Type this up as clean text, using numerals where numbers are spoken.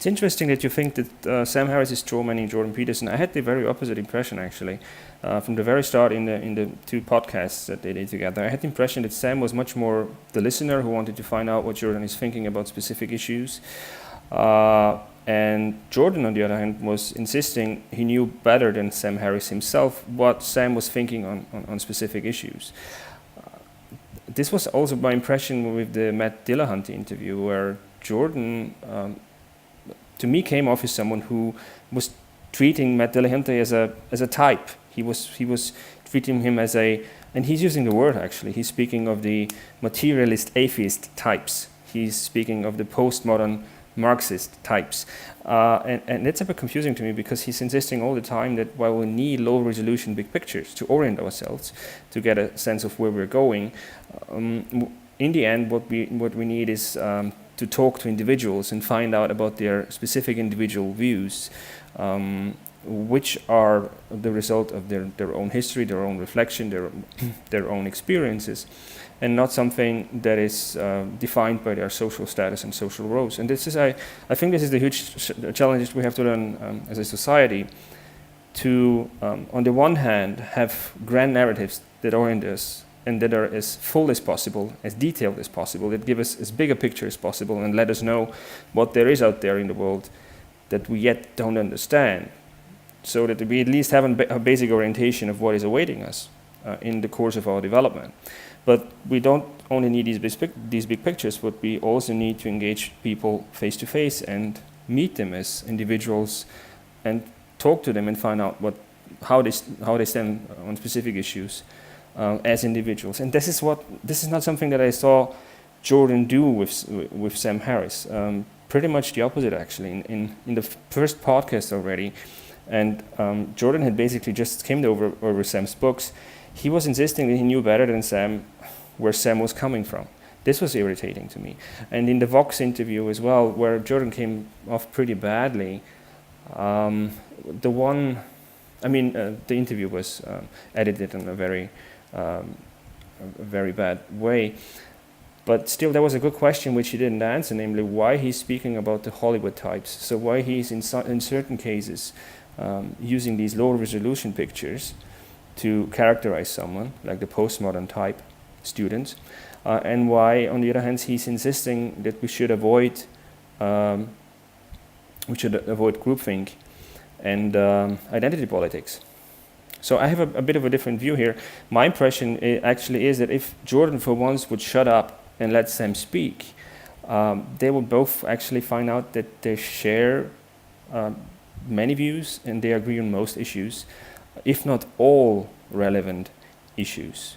It's interesting that you think that Sam Harris is strawmanning Jordan Peterson. I had the very opposite impression, actually. From the very start in the two podcasts that they did together, I had the impression that Sam was much more the listener who wanted to find out what Jordan is thinking about specific issues. And Jordan, on the other hand, was insisting he knew better than Sam Harris himself what Sam was thinking on specific issues. This was also my impression with the Matt Dillahunty interview, where Jordan, to me, came off as someone who was treating Matt Dillahunty as a type. He was treating him as and he's using the word actually. He's speaking of the materialist atheist types. He's speaking of the postmodern Marxist types. And that's a bit confusing to me, because he's insisting all the time that while we need low resolution big pictures to orient ourselves, to get a sense of where we're going, in the end what we need is to talk to individuals and find out about their specific individual views, which are the result of their own history, their own reflection, their own experiences, and not something that is defined by their social status and social roles. And this is, I think this is the huge challenge we have to learn as a society, to, on the one hand, have grand narratives that orient us and that are as full as possible, as detailed as possible, that give us as big a picture as possible and let us know what there is out there in the world that we yet don't understand, so that we at least have a basic orientation of what is awaiting us in the course of our development. But we don't only need these big pictures, but we also need to engage people face to face and meet them as individuals and talk to them and find out how they stand on specific issues as individuals. And this is not something that I saw Jordan do with Sam Harris. Pretty much the opposite, actually. In the first podcast already, and Jordan had basically just skimmed over Sam's books. He was insisting that he knew better than Sam where Sam was coming from. This was irritating to me. And in the Vox interview as well, where Jordan came off pretty badly, the interview was edited in a very bad way. But still, there was a good question which he didn't answer, namely why he's speaking about the Hollywood types. So why he's in certain cases using these low resolution pictures to characterize someone, like the postmodern type students, and why, on the other hand, he's insisting that we should avoid groupthink and identity politics. So I have a bit of a different view here. My impression actually is that if Jordan for once would shut up and let Sam speak, they would both actually find out that they share many views and they agree on most issues, if not all relevant issues.